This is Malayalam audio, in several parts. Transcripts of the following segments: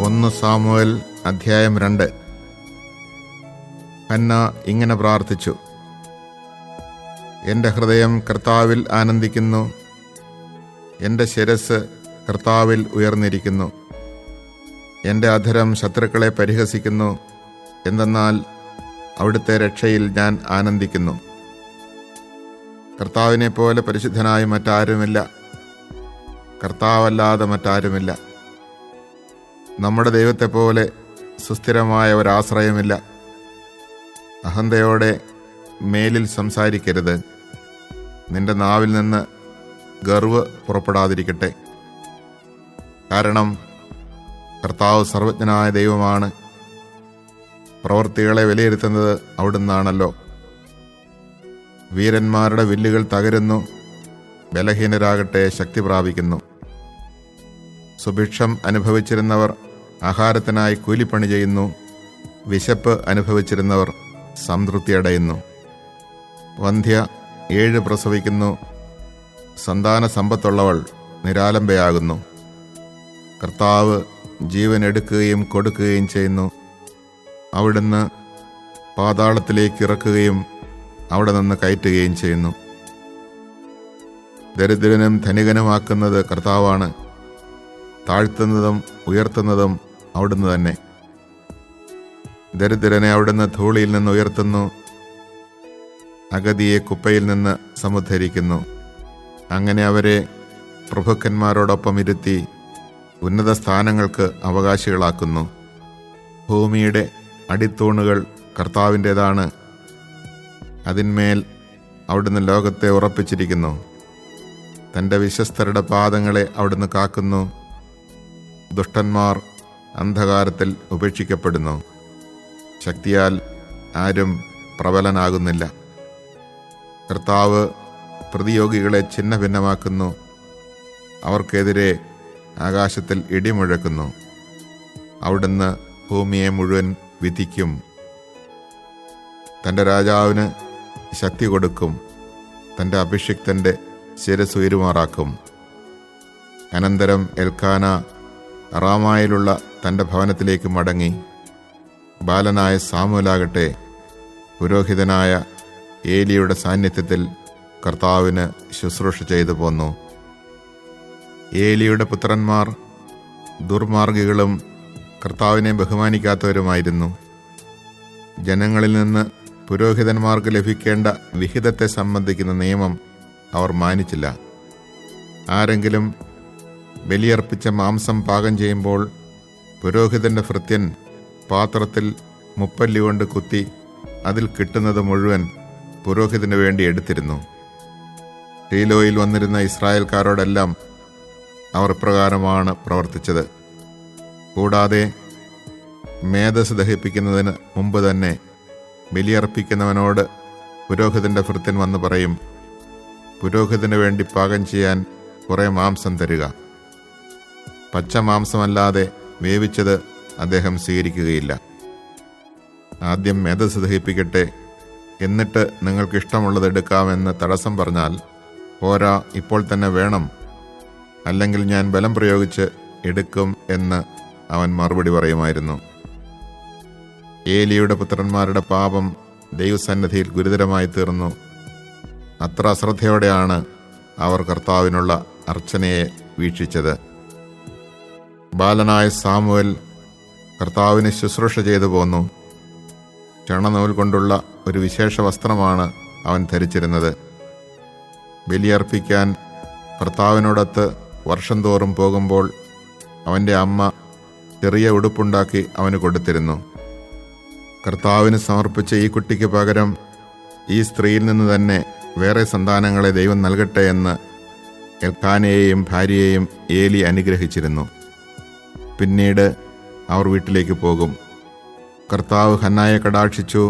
1 സാമുവേൽ അധ്യായം 2. ഹന്ന ഇങ്ങനെ പ്രാർത്ഥിച്ചു: എൻ്റെ ഹൃദയം കർത്താവിൽ ആനന്ദിക്കുന്നു, എൻ്റെ ശിരസ് കർത്താവിൽ ഉയർന്നിരിക്കുന്നു. എൻ്റെ അധരം ശത്രുക്കളെ പരിഹസിക്കുന്നു, എന്തെന്നാൽ അവിടുത്തെ രക്ഷയിൽ ഞാൻ ആനന്ദിക്കുന്നു. കർത്താവിനെ പോലെ പരിശുദ്ധനായി മറ്റാരുമില്ല, കർത്താവല്ലാതെ മറ്റാരുമില്ല. നമ്മുടെ ദൈവത്തെപ്പോലെ സുസ്ഥിരമായ ഒരാശ്രയമില്ല. അഹന്തയോടെ മേലിൽ സംസാരിക്കരുത്. നിന്റെ നാവിൽ നിന്ന് ഗർവ് പുറപ്പെടാതിരിക്കട്ടെ. കാരണം കർത്താവ് സർവജ്ഞനായ ദൈവമാണ്. പ്രവൃത്തികളെ വിലയിരുത്തുന്നത് അവിടുന്നാണല്ലോ. വീരന്മാരുടെ വില്ലുകൾ തകരുന്നു, ബലഹീനരാകട്ടെ ശക്തി പ്രാപിക്കുന്നു. സുഭിക്ഷം അനുഭവിച്ചിരുന്നവർ ആഹാരത്തിനായി കൂലിപ്പണി ചെയ്യുന്നു, വിശപ്പ് അനുഭവിച്ചിരുന്നവർ സംതൃപ്തി അടയുന്നു. വന്ധ്യ 7 പ്രസവിക്കുന്നു, സന്താന സമ്പത്തുള്ളവൾ നിരാലംബയാകുന്നു. കർത്താവ് ജീവൻ എടുക്കുകയും കൊടുക്കുകയും ചെയ്യുന്നു. അവിടുന്ന് പാതാളത്തിലേക്ക് ഇറക്കുകയും അവിടെ നിന്ന് കയറ്റുകയും ചെയ്യുന്നു. ദരിദ്രനും ധനികനുമാക്കുന്നത് കർത്താവാണ്. താഴ്ത്തുന്നതും ഉയർത്തുന്നതും അവിടുന്ന് തന്നെ. ദരിദ്രനെ അവിടുന്ന് ധൂളിയിൽ നിന്ന് ഉയർത്തുന്നു, അഗതിയെ കുപ്പയിൽ നിന്ന് സമുദ്ധരിക്കുന്നു. അങ്ങനെ അവരെ പ്രഭുക്കന്മാരോടൊപ്പം ഇരുത്തി ഉന്നത സ്ഥാനങ്ങൾക്ക് അവകാശികളാക്കുന്നു. ഭൂമിയുടെ അടിത്തൂണുകൾ കർത്താവിൻ്റേതാണ്. അതിന്മേൽ അവിടുന്ന് ലോകത്തെ ഉറപ്പിച്ചിരിക്കുന്നു. തൻ്റെ വിശ്വസ്തരുടെ പാദങ്ങളെ അവിടുന്ന് കാക്കുന്നു. ദുഷ്ടന്മാർ അന്ധകാരത്തിൽ ഉപേക്ഷിക്കപ്പെടുന്നു. ശക്തിയാൽ ആരും പ്രബലനാകുന്നില്ല. കർത്താവ് പ്രതിയോഗികളെ ഛിന്ന ഭിന്നമാക്കുന്നു. അവർക്കെതിരെ ആകാശത്തിൽ ഇടിമുഴക്കുന്നു. അവിടുന്ന് ഭൂമിയെ മുഴുവൻ വിധിക്കും. തൻ്റെ രാജാവിന് ശക്തി കൊടുക്കും. തൻ്റെ അഭിഷിക്തൻ്റെ ശിരസ് ഉയരുമാറാക്കും. അനന്തരം എൽക്കാന റാമായിലുള്ള തൻ്റെ ഭവനത്തിലേക്ക് മടങ്ങി. ബാലനായ സാമുവേലാകട്ടെ പുരോഹിതനായ ഏലിയുടെ സാന്നിധ്യത്തിൽ കർത്താവിന് ശുശ്രൂഷ ചെയ്തു പോന്നു. ഏലിയുടെ പുത്രന്മാർ ദുർമാർഗികളും കർത്താവിനെ ബഹുമാനിക്കാത്തവരുമായിരുന്നു. ജനങ്ങളിൽ നിന്ന് പുരോഹിതന്മാർക്ക് ലഭിക്കേണ്ട വിഹിതത്തെ സംബന്ധിക്കുന്ന നിയമം അവർ മാനിച്ചില്ല. ആരെങ്കിലും ബലിയർപ്പിച്ച മാംസം പാകം ചെയ്യുമ്പോൾ പുരോഹിതന്റെ ഭൃത്യൻ പാത്രത്തിൽ മുപ്പല്ലി കൊണ്ട് കുത്തി അതിൽ കിട്ടുന്നത് മുഴുവൻ പുരോഹിതന് വേണ്ടി എടുത്തിരുന്നു. ഷീലോയിൽ വന്നിരുന്ന ഇസ്രായേൽക്കാരോടെല്ലാം അവർ ഇപ്രകാരമാണ് പ്രവർത്തിച്ചത്. കൂടാതെ മേധസ് ദഹിപ്പിക്കുന്നതിന് മുമ്പ് തന്നെ ബലിയർപ്പിക്കുന്നവനോട് പുരോഹിതന്റെ ഭൃത്യൻ വന്ന് പറയും: പുരോഹിതന് വേണ്ടി പാകം ചെയ്യാൻ കുറേ മാംസം തരിക. പച്ച മാംസമല്ലാതെ വേവിച്ചത് അദ്ദേഹം സ്വീകരിക്കുകയില്ല. ആദ്യം മേധസ് ദഹിപ്പിക്കട്ടെ, എന്നിട്ട് നിങ്ങൾക്ക് ഇഷ്ടമുള്ളത് എടുക്കാമെന്ന് തടസ്സം പറഞ്ഞാൽ, പോരാ, ഇപ്പോൾ തന്നെ വേണം, അല്ലെങ്കിൽ ഞാൻ ബലം പ്രയോഗിച്ച് എടുക്കും എന്ന് അവൻ മറുപടി പറയുമായിരുന്നു. ഏലിയുടെ പുത്രന്മാരുടെ പാപം ദൈവസന്നിധിയിൽ ഗുരുതരമായി തീർന്നു. അത്ര അശ്രദ്ധയോടെയാണ് അവർ കർത്താവിനുള്ള അർച്ചനയെ വീക്ഷിച്ചത്. ബാലനായ സാമുവേൽ കർത്താവിന് ശുശ്രൂഷ ചെയ്തു പോന്നു. ചണനൂൽ കൊണ്ടുള്ള ഒരു വിശേഷ വസ്ത്രമാണ് അവൻ ധരിച്ചിരുന്നത്. ബലിയർപ്പിക്കാൻ കർത്താവിനോടൊത്ത് വർഷം തോറും പോകുമ്പോൾ അവൻ്റെ അമ്മ ചെറിയ ഉടുപ്പുണ്ടാക്കി അവന് കൊടുത്തിരുന്നു. കർത്താവിന് സമർപ്പിച്ച ഈ കുട്ടിക്ക് പകരം ഈ സ്ത്രീയിൽ നിന്ന് തന്നെ വേറെ സന്താനങ്ങളെ ദൈവം നൽകട്ടെ എന്ന് എൽക്കാനയെയും ഭാര്യയെയും ഏലി അനുഗ്രഹിച്ചിരുന്നു. പിന്നീട് അവർ വീട്ടിലേക്ക് പോകും. കർത്താവ് ഹന്നായെ കടാക്ഷിച്ചു.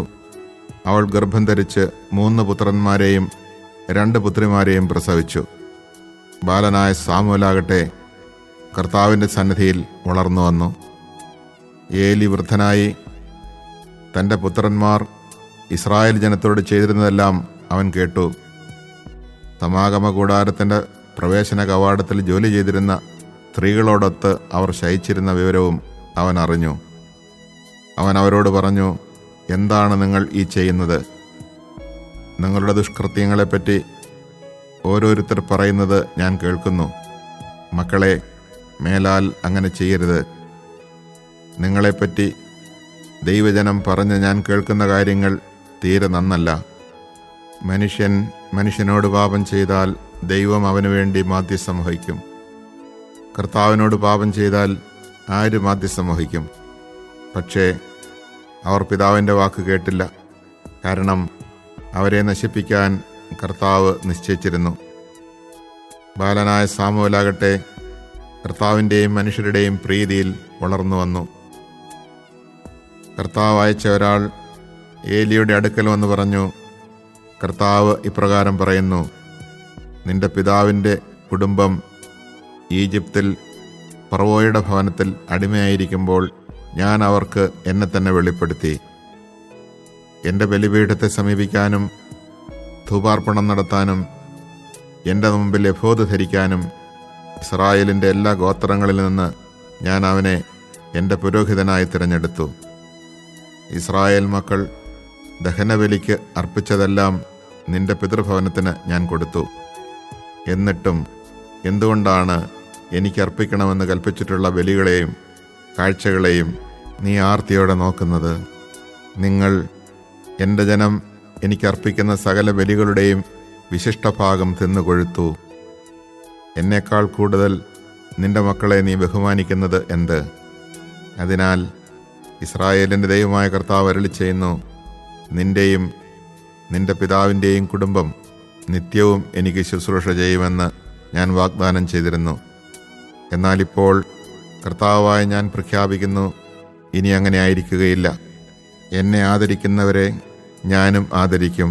അവൾ ഗർഭം ധരിച്ച് 3 പുത്രന്മാരെയും 2 പുത്രിമാരെയും പ്രസവിച്ചു. ബാലനായ സാമുവേലാകട്ടെ കർത്താവിൻ്റെ സന്നിധിയിൽ വളർന്നു വന്നു. ഏലി വൃദ്ധനായി. തൻ്റെ പുത്രന്മാർ ഇസ്രായേൽ ജനത്തോട് ചെയ്തിരുന്നതെല്ലാം അവൻ കേട്ടു. സമാഗമ കൂടാരത്തിൻ്റെ പ്രവേശന കവാടത്തിൽ ജോലി ചെയ്തിരുന്ന സ്ത്രീകളോടൊത്ത് അവർ ശയിച്ചിരുന്ന വിവരവും അവൻ അറിഞ്ഞു. അവൻ അവരോട് പറഞ്ഞു, എന്താണ് നിങ്ങൾ ഈ ചെയ്യുന്നത്? നിങ്ങളുടെ ദുഷ്കൃത്യങ്ങളെപ്പറ്റി ഓരോരുത്തർ പറയുന്നത് ഞാൻ കേൾക്കുന്നു. മക്കളെ, മേലാൽ അങ്ങനെ ചെയ്യരുത്. നിങ്ങളെപ്പറ്റി ദൈവജനം പറഞ്ഞ് ഞാൻ കേൾക്കുന്ന കാര്യങ്ങൾ തീരെ നന്നല്ല. മനുഷ്യൻ മനുഷ്യനോട് പാപം ചെയ്താൽ ദൈവം അവനു വേണ്ടി മാധ്യസ്ഥം വഹിക്കും. കർത്താവിനോട് പാപം ചെയ്താൽ ആര് മാധ്യസ്ഥം വഹിക്കും? പക്ഷേ അവർ പിതാവിൻ്റെ വാക്ക് കേട്ടില്ല. കാരണം അവരെ നശിപ്പിക്കാൻ കർത്താവ് നിശ്ചയിച്ചിരുന്നു. ബാലനായ സാമുവേലാകട്ടെ കർത്താവിൻ്റെയും മനുഷ്യരുടെയും പ്രീതിയിൽ വളർന്നു വന്നു. കർത്താവ് അയച്ച ഒരാൾ ഏലിയുടെ അടുക്കൽ വന്ന് പറഞ്ഞു, കർത്താവ് ഇപ്രകാരം പറയുന്നു, നിന്റെ പിതാവിൻ്റെ കുടുംബം ഈജിപ്തിൽ ഫറവോയുടെ ഭവനത്തിൽ അടിമയായിരിക്കുമ്പോൾ ഞാൻ അവർക്ക് എന്നെ തന്നെ വെളിപ്പെടുത്തി. എൻ്റെ ബലിപീഠത്തെ സമീപിക്കാനും ധൂപാർപ്പണം നടത്താനും എൻ്റെ മുമ്പിൽ എഫോദ് ധരിക്കാനും ഇസ്രായേലിൻ്റെ എല്ലാ ഗോത്രങ്ങളിൽ നിന്ന് ഞാൻ അവനെ എൻ്റെ പുരോഹിതനായി തിരഞ്ഞെടുത്തു. ഇസ്രായേൽ മക്കൾ ദഹനബലിക്ക് അർപ്പിച്ചതെല്ലാം നിന്റെ പിതൃഭവനത്തിന് ഞാൻ കൊടുത്തു. എന്നിട്ടും എന്തുകൊണ്ടാണ് എനിക്ക് അർപ്പിക്കണമെന്ന് കൽപ്പിച്ചിട്ടുള്ള ബലികളെയും കാഴ്ചകളെയും നീ ആർത്തിയോടെ നോക്കുന്നത്? നിങ്ങൾ എൻ്റെ ജനം എനിക്കർപ്പിക്കുന്ന സകല ബലികളുടെയും വിശിഷ്ടഭാഗം തിന്നുകൊഴുത്തു. എന്നേക്കാൾ കൂടുതൽ നിന്റെ മക്കളെ നീ ബഹുമാനിക്കുന്നത് എന്ത്? അതിനാൽ ഇസ്രായേലിൻ്റെ ദൈവമായ കർത്താവ് അരുളിച്ചെയ്യുന്നു, നിന്റെയും നിന്റെ പിതാവിൻ്റെയും കുടുംബം നിത്യവും എനിക്ക് ശുശ്രൂഷ ചെയ്യുമെന്ന് ഞാൻ വാഗ്ദാനം ചെയ്തിരുന്നു. എന്നാൽ ഇപ്പോൾ കർത്താവായ ഞാൻ പ്രഖ്യാപിക്കുന്നു, ഇനി അങ്ങനെ ആയിരിക്കുകയില്ല. എന്നെ ആദരിക്കുന്നവരെ ഞാനും ആദരിക്കും,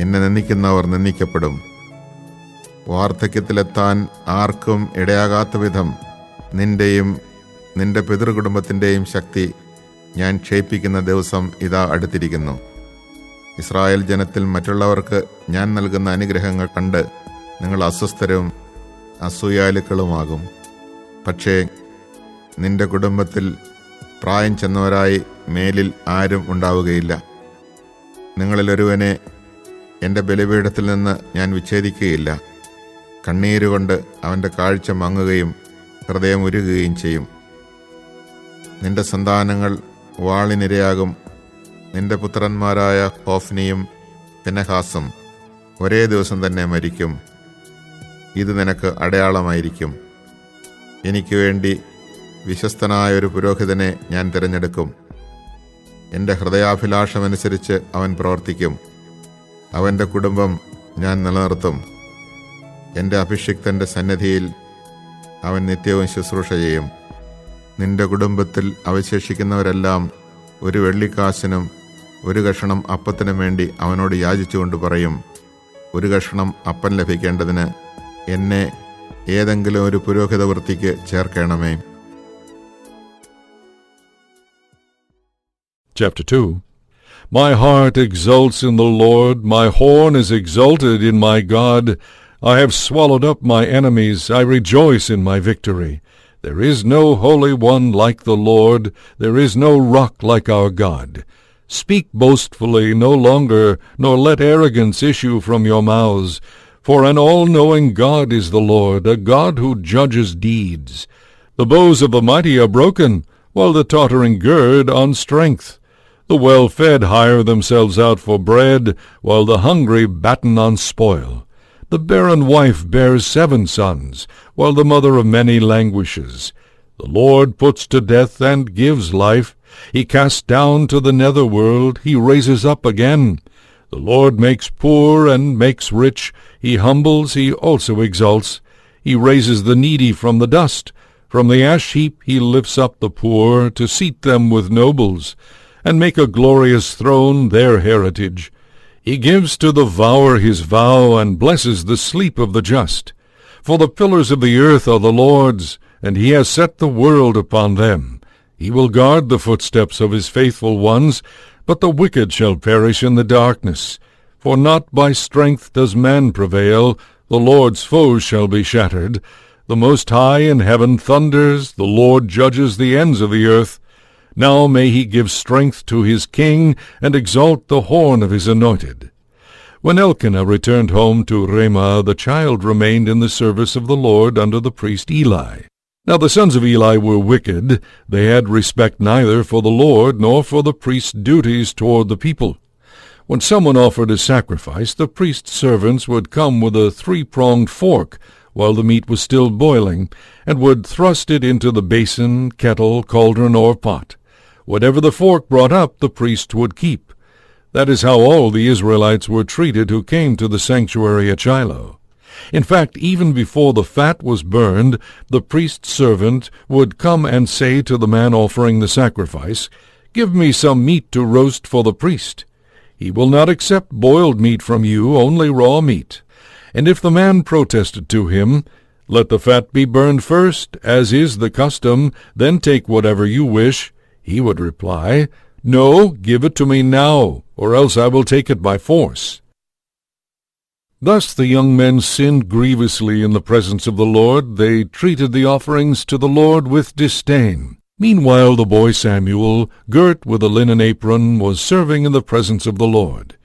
എന്നെ നിന്ദിക്കുന്നവർ നിന്ദിക്കപ്പെടും. വാർദ്ധക്യത്തിലെത്താൻ ആർക്കും ഇടയാകാത്ത വിധം നിന്റെയും നിന്റെ പിതൃകുടുംബത്തിൻ്റെയും ശക്തി ഞാൻ ക്ഷയിപ്പിക്കുന്ന ദിവസം ഇതാ അടുത്തിരിക്കുന്നു. ഇസ്രായേൽ ജനത്തിൽ മറ്റുള്ളവർക്ക് ഞാൻ നൽകുന്ന അനുഗ്രഹങ്ങൾ കണ്ട് നിങ്ങൾ അസ്വസ്ഥരും അസൂയാലുക്കളുമാകും. പക്ഷേ നിന്റെ കുടുംബത്തിൽ പ്രായം ചെന്നവരായി മേലിൽ ആരും ഉണ്ടാവുകയില്ല. നിങ്ങളിലൊരുവനെ എൻ്റെ ബലിപീഠത്തിൽ നിന്ന് ഞാൻ വിച്ഛേദിക്കുകയില്ല. കണ്ണീരുകൊണ്ട് അവൻ്റെ കാഴ്ച മങ്ങുകയും ഹൃദയം ഉരുകുകയും ചെയ്യും. നിന്റെ സന്താനങ്ങൾ വാളിനിരയാകും. നിന്റെ പുത്രന്മാരായ ഹോഫ്നിയും ഫിനെഹാസും ഒരേ ദിവസം തന്നെ മരിക്കും. ഇത് നിനക്ക് അടയാളമായിരിക്കും. എനിക്ക് വേണ്ടി വിശ്വസ്തനായ ഒരു പുരോഹിതനെ ഞാൻ തിരഞ്ഞെടുക്കും. എൻ്റെ ഹൃദയാഭിലാഷമനുസരിച്ച് അവൻ പ്രവർത്തിക്കും. അവൻ്റെ കുടുംബം ഞാൻ നിലനിർത്തും. എൻ്റെ അഭിഷിക്തൻ്റെ സന്നിധിയിൽ അവൻ നിത്യവും ശുശ്രൂഷ ചെയ്യും. നിന്റെ കുടുംബത്തിൽ അവശേഷിക്കുന്നവരെല്ലാം ഒരു വെള്ളിക്കാശിനും ഒരു കഷണം അപ്പത്തിനും വേണ്ടി അവനോട് യാചിച്ചുകൊണ്ട് പറയും, ഒരു കഷണം അപ്പം ലഭിക്കേണ്ടതിന് എന്നെ ഏതെങ്കിലും ഒരു പുരോഹിത വൃത്തിക്ക് ചേർക്കണമേ. Chapter 2. My heart exults in the Lord, my horn is exalted in my God. I have swallowed up my enemies, I rejoice in my victory. There is no Holy One like the Lord, there is no rock like our God. Speak boastfully no longer, nor let arrogance issue from your mouths. For an all-knowing God is the Lord, a God who judges deeds. The bows of the mighty are broken, while the tottering gird on strength. The well-fed hire themselves out for bread, while the hungry batten on spoil. The barren wife bears 7 sons, while the mother of many languishes. The Lord puts to death and gives life. He casts down to the netherworld, he raises up again. The Lord makes poor and makes rich. He humbles, he also exalts. He raises the needy from the dust. From the ash heap he lifts up the poor, to seat them with nobles, and make a glorious throne their heritage. He gives to the vower his vow, and blesses the sleep of the just. For the pillars of the earth are the Lord's, and he has set the world upon them. He will guard the footsteps of his faithful ones, but the wicked shall perish in the darkness. For not by strength does man prevail, the Lord's foes shall be shattered. The Most High in heaven thunders, the Lord judges the ends of the earth. Now may he give strength to his king, and exalt the horn of his anointed. When Elkanah returned home to Ramah, the child remained in the service of the Lord under the priest Eli. Now the sons of Eli were wicked. They had respect neither for the Lord nor for the priest's duties toward the people. When someone offered a sacrifice, the priest's servants would come with a three-pronged fork while the meat was still boiling, and would thrust it into the basin, kettle, cauldron, or pot. Whatever the fork brought up, the priest would keep. That is how all the Israelites were treated who came to the sanctuary at Shiloh. In fact, even before the fat was burned, the priest's servant would come and say to the man offering the sacrifice, "Give me some meat to roast for the priest." He will not accept boiled meat from you, only raw meat. And if the man protested to him, "Let the fat be burned first, as is the custom, then take whatever you wish," he would reply, "No, give it to me now, or else I will take it by force." Thus the young men sinned grievously in the presence of the Lord. They treated the offerings to the Lord with disdain. Meanwhile the boy Samuel, girt with a linen apron, was serving in the presence of the Lord.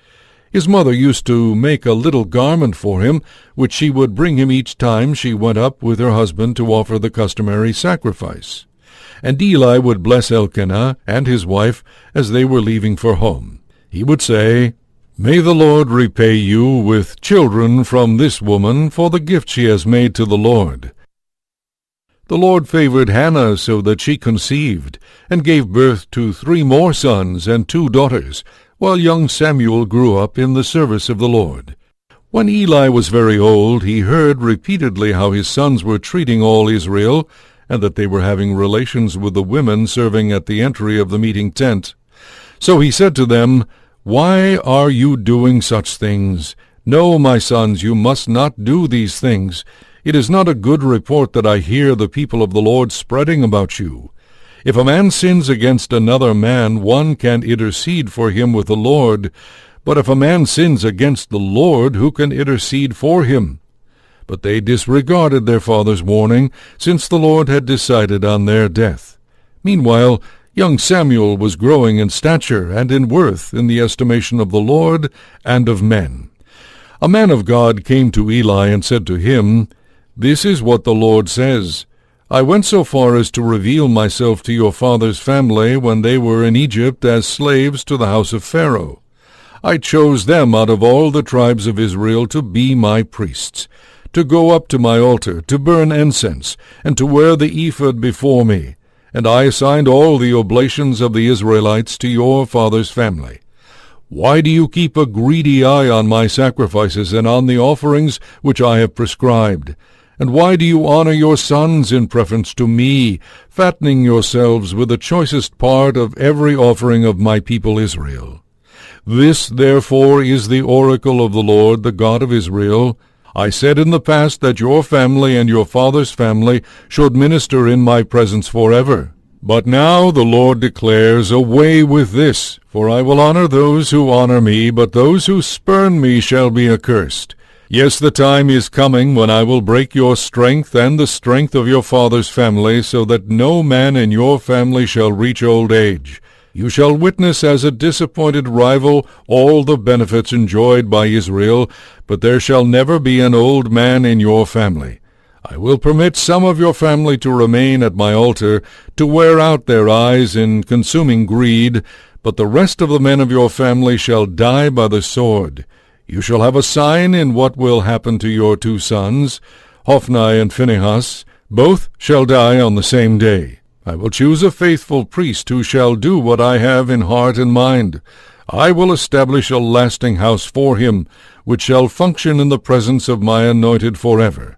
His mother used to make a little garment for him, which she would bring him each time she went up with her husband to offer the customary sacrifice. And Eli would bless Elkanah and his wife as they were leaving for home. He would say, "May the Lord repay you with children from this woman for the gift she has made to the Lord." The Lord favored Hannah so that she conceived, and gave birth to 3 more sons and 2 daughters, while young Samuel grew up in the service of the Lord. When Eli was very old, he heard repeatedly how his sons were treating all Israel, and that they were having relations with the women serving at the entry of the meeting tent. So he said to them, "Why are you doing such things? No, my sons, you must not do these things. It is not a good report that I hear the people of the Lord spreading about you. If a man sins against another man, one can intercede for him with the Lord. But if a man sins against the Lord, who can intercede for him?" But they disregarded their father's warning, since the Lord had decided on their death. Meanwhile, young Samuel was growing in stature and in worth in the estimation of the Lord and of men. A man of God came to Eli and said to him, "This is what the Lord says. I went so far as to reveal myself to your father's family when they were in Egypt as slaves to the house of Pharaoh. I chose them out of all the tribes of Israel to be my priests, to go up to my altar, to burn incense, and to wear the ephod before me. And I assigned all the oblations of the Israelites to your father's family. Why do you keep a greedy eye on my sacrifices and on the offerings which I have prescribed? And why do you honor your sons in preference to me, fattening yourselves with the choicest part of every offering of my people Israel? This, therefore, is the oracle of the Lord, the God of Israel. I said in the past that your family and your father's family should minister in my presence forever. But now the Lord declares, away with this, for I will honor those who honor me, but those who spurn me shall be accursed. Yes, the time is coming when I will break your strength and the strength of your father's family, so that no man in your family shall reach old age. You shall witness as a disappointed rival all the benefits enjoyed by Israel, but there shall never be an old man in your family. I will permit some of your family to remain at my altar, to wear out their eyes in consuming greed, but the rest of the men of your family shall die by the sword. You shall have a sign in what will happen to your 2 sons, Hophni and Phinehas. Both shall die on the same day. I will choose a faithful priest who shall do what I have in heart and mind. I will establish a lasting house for him, which shall function in the presence of my anointed forever.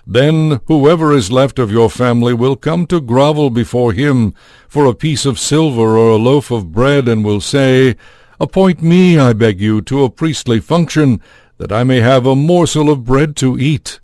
Then whoever is left of your family will come to grovel before him for a piece of silver or a loaf of bread, and will say, Appoint me, I beg you, to a priestly function, that I may have a morsel of bread to eat.